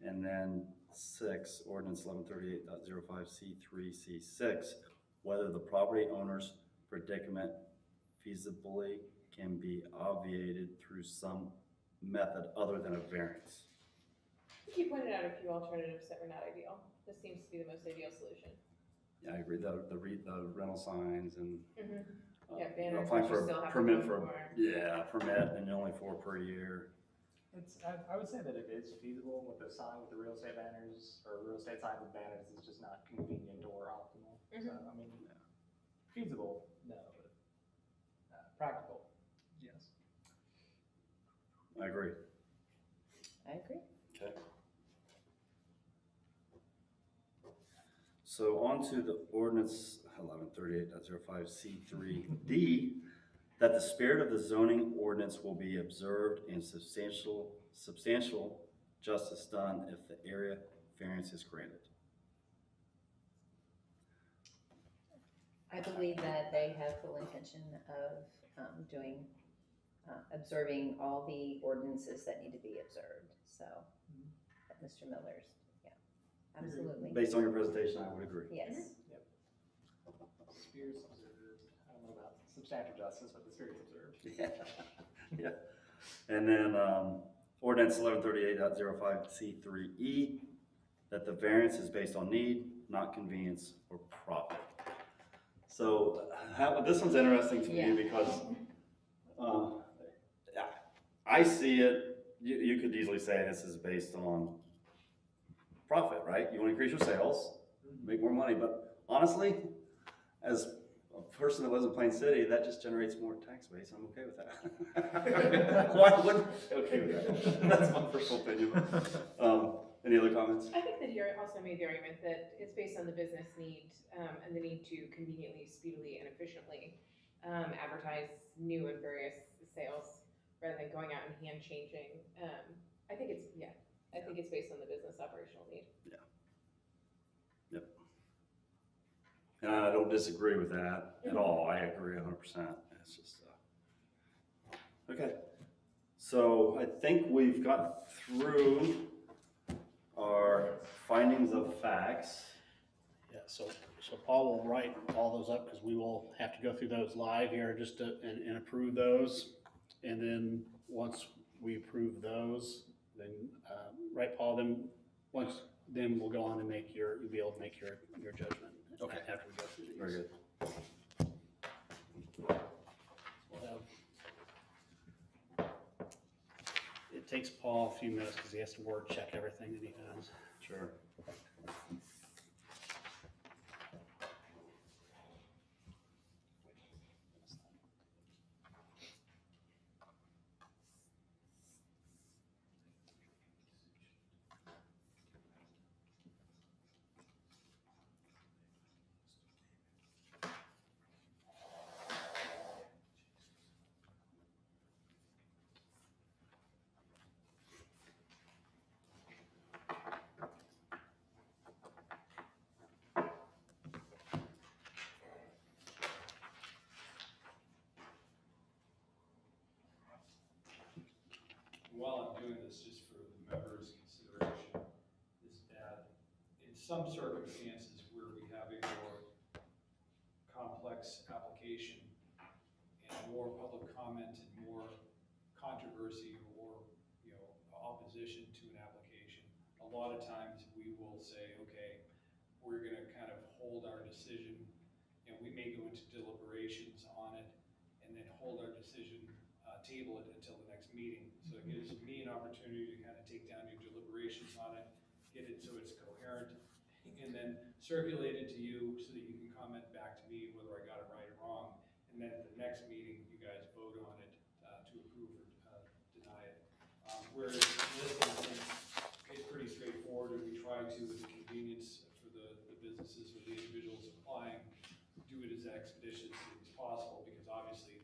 And then 6, ordinance 1138.05 C3, C6, whether the property owner's predicament feasibly can be obviated through some method other than a variance. I think you pointed out a few alternatives that were not ideal. This seems to be the most ideal solution. Yeah, I agree, the rental signs and. Yeah, banners, Applying which you for still a have to permit go for, for. yeah, permit and only 4 per year. I would say that it is feasible with the sign, with the real estate banners, or real estate signs with banners, it's just not convenient or optimal. So, I mean, feasible, no, but practical, yes. I agree. I agree. Okay. So on to the ordinance 1138.05C3D, that the spirit of the zoning ordinance will be observed and substantial justice done if the area variance is granted. I believe that they have full intention of observing all the ordinances that need to be observed, so, Mr. Miller's, yeah, absolutely, Based on your presentation, I would agree. yes. Spirits observed, I don't know about substantial justice, but the spirits observed. Yeah. And then, ordinance 1138.05C3E, that the variance is based on need, not convenience or profit. So, this one's interesting to Yeah. me because, I see it, you could easily say this is based on profit, right? You wanna increase your sales, make more money, but honestly, as a person that lives in Plain City, that just generates more tax base, I'm okay with that. Why wouldn't I be okay with that? That's my personal opinion. Any other comments? I think that he also made the argument that it's based on the business need, and the need to conveniently, speedily, and efficiently, advertise new and various sales, rather than going out and hand changing. I think it's based on the business operational need. And I don't disagree with that at all, I agree 100%, it's just, okay. So I think we've got through our findings of facts. Yeah, so Paul will write all those up, because we will have to go through those live here just to, and approve those. And then, once we approve those, then, right, Paul, then we'll go on and you'll be able to make your judgment. Okay. After we go through these. Very good. We'll have- It takes Paul a few minutes, because he has to word check everything that he does. Sure. While I'm doing this, just for the members' consideration, is that in some circumstances where we have a more complex application and more public comment and more controversy or, opposition to an application, a lot of times we will say, okay, we're gonna kind of hold our decision, and we may go into deliberations on it and then hold our decision, table it until the next meeting. So it gives me an opportunity to kind of take down your deliberations on it, get it so it's coherent, and then circulate it to you so that you can comment back to me whether I got it right or wrong. And then at the next meeting, you guys vote on it to approve or deny it. Whereas this instance, it's pretty straightforward, and we try to, with the convenience for the businesses or the individuals applying, do it as expeditiously as possible, because obviously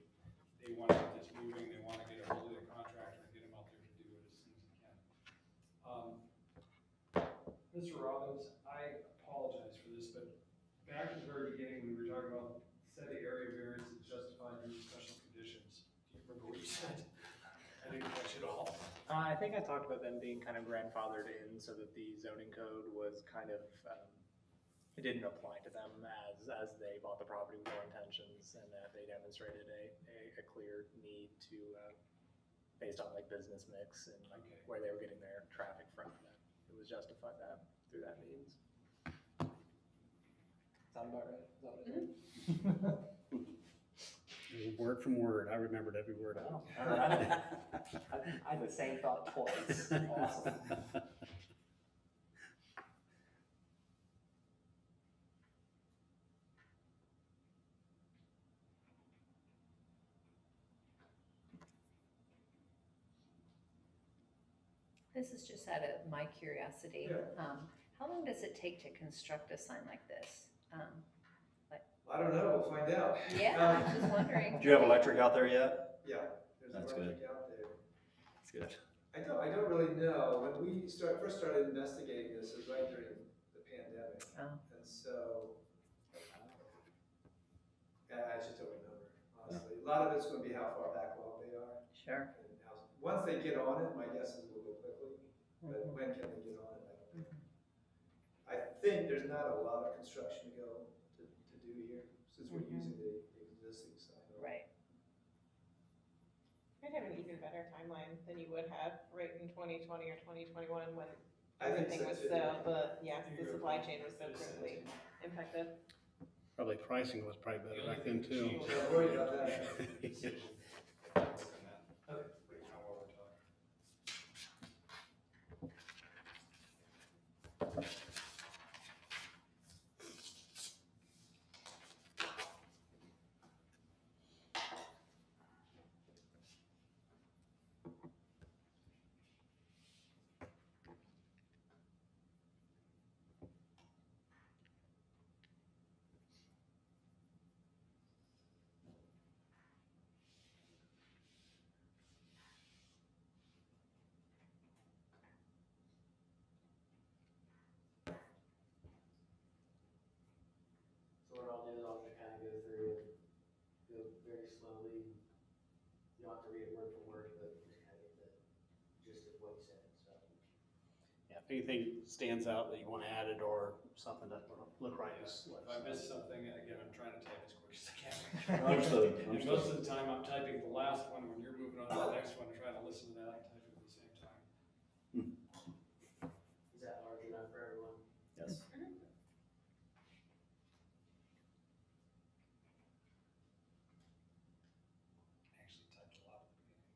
they want to get this moving, they want to get a hold of the contractor and get them out there to do it as soon as they can. Mr. Robbins, I apologize for this, but back at the very beginning, we were talking about set the area variance is justified due to special conditions. Do you remember what you said? I didn't catch it all. I think I talked about them being kind of grandfathered in so that the zoning code was kind of, it didn't apply to them as they bought the property with their intentions, and that they demonstrated a clear need to, based on like business mix and like where they were getting their traffic from, that it was justified that through that means. So sound about right? Is that what it is? Word from word, I remembered every word of Wow. it. I had the same thought twice. Awesome. This is just out of my curiosity. Yeah. How long does it take to construct a sign like this? I don't know, we'll find out. Yeah, I was just wondering. Do you have electric out there yet? Yeah, there's That's electric out there. That's good. I don't really know. When we first started investigating this, it was right during the pandemic. Oh. And so, I just don't remember, honestly. A lot of it's gonna be how far backlog they are. Sure. And once they get on it, my guess is we'll go quickly, but when can they get on it, I don't know. I think there's not a lot of construction to go to do here, since we're using the existing sign. Right. You'd have an even better timeline than you would have right in 2020 or 2021 when I think everything so was too. the supply chain was so critically impacted. Probably pricing was probably better back then too. Don't worry about that. So what I'll do is I'll just kind of go through and go very slowly. You don't have to read it word for word, but just kind of get the gist of what he said, so. Yeah, if anything stands out that you want added or something that look right, just let If I us know. miss something, again, I'm trying to type as quick as I can. Understood, And most of the time, I'm typing the last one, when you're moving on to the next one, trying to listen to that, I'm typing at the same time. Is that large enough for everyone? Yes. Actually typed a lot at the beginning.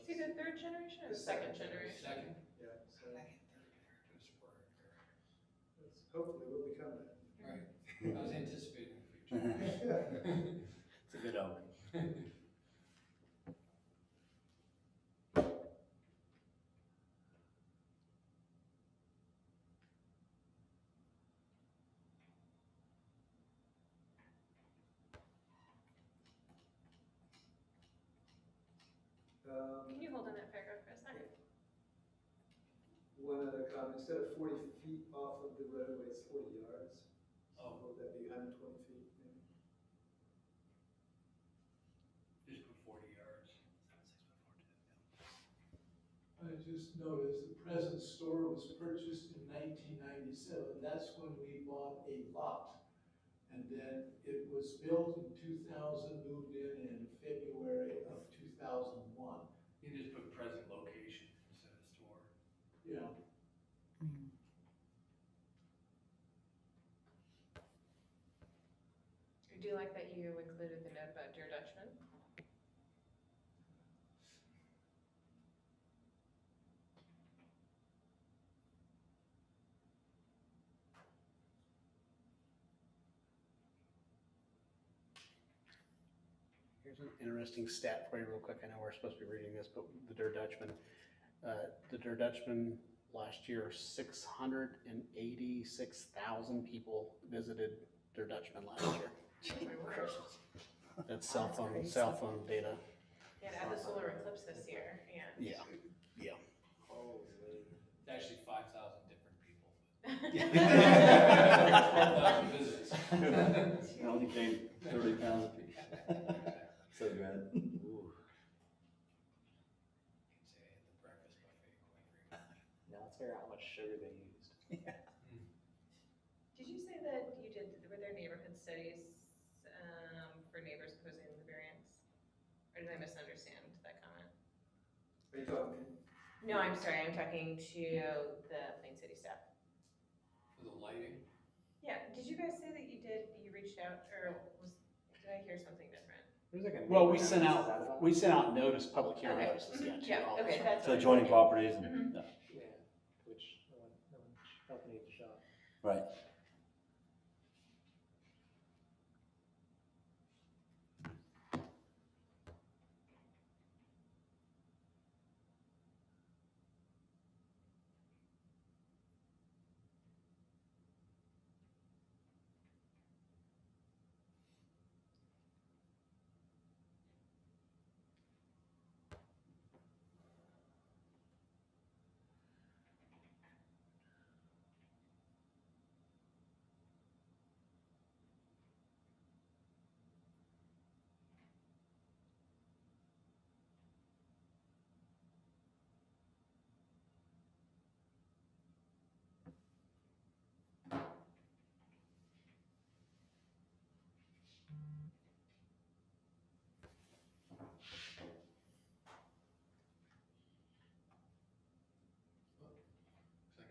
Is he the third generation or the second generation? Second. Yeah, so Just for- hopefully we'll become that. Right, I was anticipating the future. It's a good omen. Can you hold on that paragraph for a second? One other comment, instead of 40 feet off of the roadway, it's 40 yards. Oh. Will that be 120 feet maybe? Just put 40 yards. I just noticed the present store was purchased in 1997. That's when we bought a lot. And then it was built in 2000, moved in February of 2001. You can just put present location instead of store. Yeah. Do you like that you included the note about dear Dutchman? Here's an interesting stat for you real quick. I know we're supposed to be reading this, but the Der Dutchman, last year, 686,000 people visited Der Dutchman last year. That's cell phone data. And add the solar eclipse this year, and. Yeah, yeah. It's actually 5,000 different 12,000 visits. I only gained 30 pounds apiece. So good. Say I hit the breakfast buffet quite frequently. Now let's figure out how much sugar they used. Did you say that you did, were there neighborhood studies, for neighbors opposing the variance? Or did I misunderstand that comment? Are you talking? No, I'm sorry, I'm talking to the Plain City staff. For the lighting? Yeah, did you guys say that you reached out, or did I hear something different? There's like a Well, we neighborhood sent notice, is that out, about- we sent out notice, public hearing Okay. notices, yeah, Mhm. to Yeah, all okay, those. that's To what I adjoining was properties and, Mhm. yeah. Yeah, which no one felt the need to show up. Right.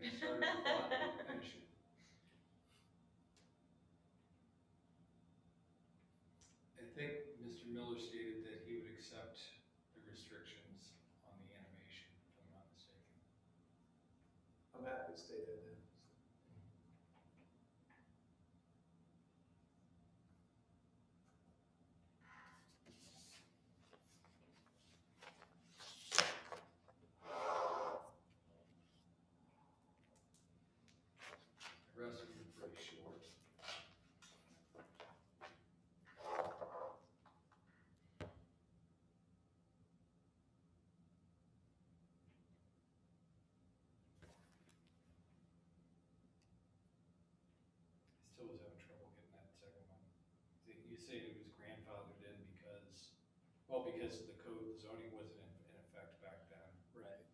It's like I started a thought, and finish it. I think Mr. Miller stated that he would accept the restrictions on the animation, if I'm not mistaken. I'm happy to stay there then. The rest of them are pretty short. I still was having trouble getting that second one. You say it was grandfathered in because, well, because the code, the zoning wasn't in effect back then. Right.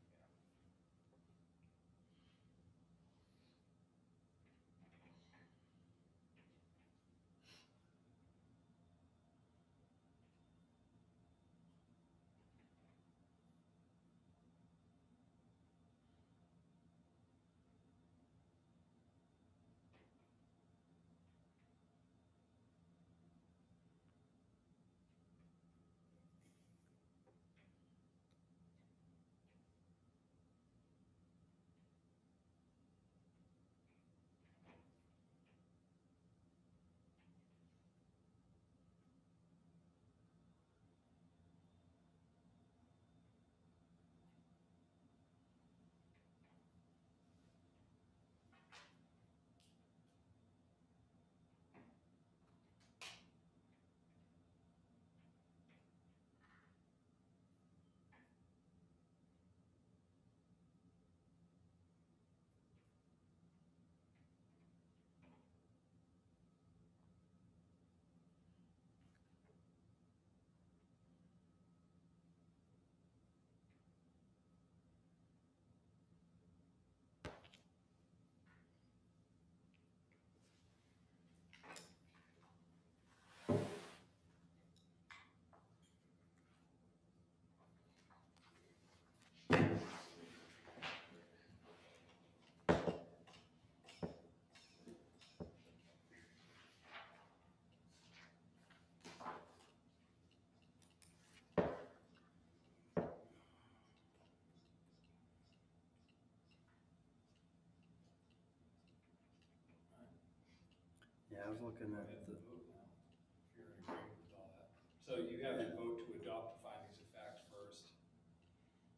Yeah, I was looking Go at ahead the, and vote now, if you're in agreement with all that. So you have to vote to adopt the findings of fact first.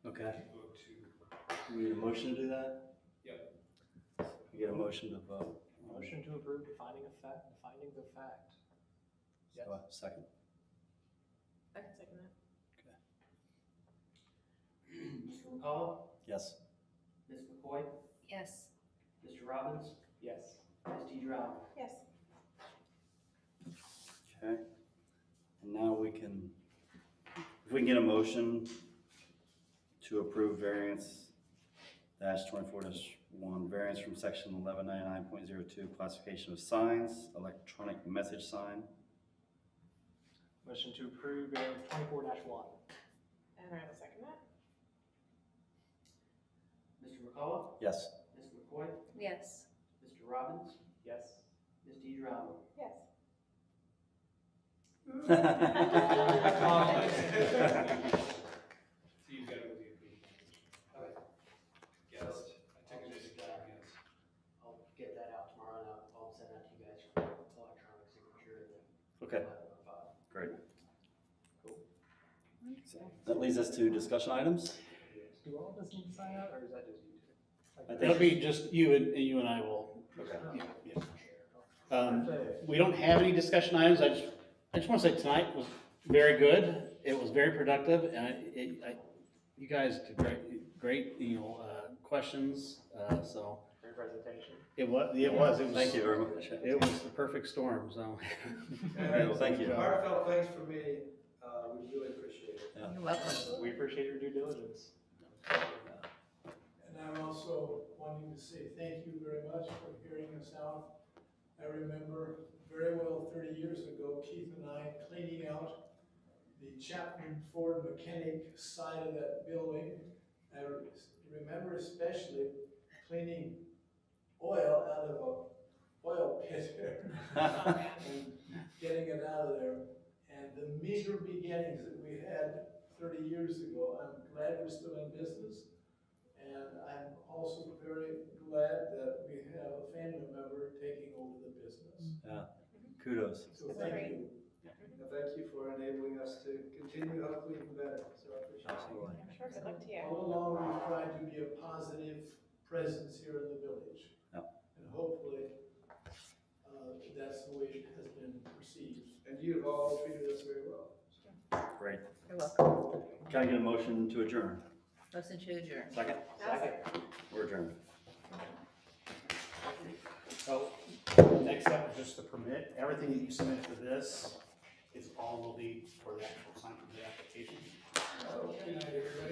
okay. You vote to, Do we need a motion to do that? yep, We get a motion to vote. Motion to approve the findings of fact. Yes. So, second? I can second that. Mr. McCall, Yes. Ms. McCoy, Yes. Mr. Mr. Robbins, Yes. Ms. DeDrowner. Yes. Okay, and now we can, if we can get a motion to approve variance dash 24-1, variance from section 1199.02, classification of signs, electronic message sign. Motion to approve variance 24-1. And I will second that. Mr. McCullough, Yes. Ms. McCoy, Yes. Mr. Robbins, Yes. Ms. DeDrowner. Yes. So you got it with the approval. Okay. Yes, I took it as a yes. I'll get that out tomorrow and I'll send that to you guys for electronic signature and then. Okay, we'll have it on file. great. So that leads us to discussion items. Do all of us need to sign out, or is that just you two? I think- It'll be just you and I will. Okay. Yeah, yeah. We don't have any discussion items. I just want to say tonight was very good. It was very productive, and you guys did great, questions, so Great presentation. it was. Thank you very much. It was the perfect storm, so. All right, well, thank you. Heartfelt thanks from me, we really appreciate it. Yeah. You're welcome. We appreciate your due diligence. And I'm also wanting to say thank you very much for hearing us out. I remember very well 30 years ago, Keith and I cleaning out the Chapman Ford Mechanic side of that building. I remember especially cleaning oil out of a oil pit there and getting it out of there. And the meager beginnings that we had 30 years ago, I'm glad we're still in business. And I'm also very glad that we have a family member taking over the business. Yeah, kudos. So thank you. And thank you for enabling us to continue, hopefully even better, so I appreciate it. Absolutely. Sure, good luck to you. All along, we've tried to be a positive presence here in the village. Yep. And hopefully, that's the way it has been perceived. And you've all treated us very well. Great. You're welcome. Can I get a motion to adjourn? Motion to adjourn. Second? Second. We're adjourned. So, next step is just the permit. Everything that you submit for this is all will be for the actual sign of the application. Good night, everybody.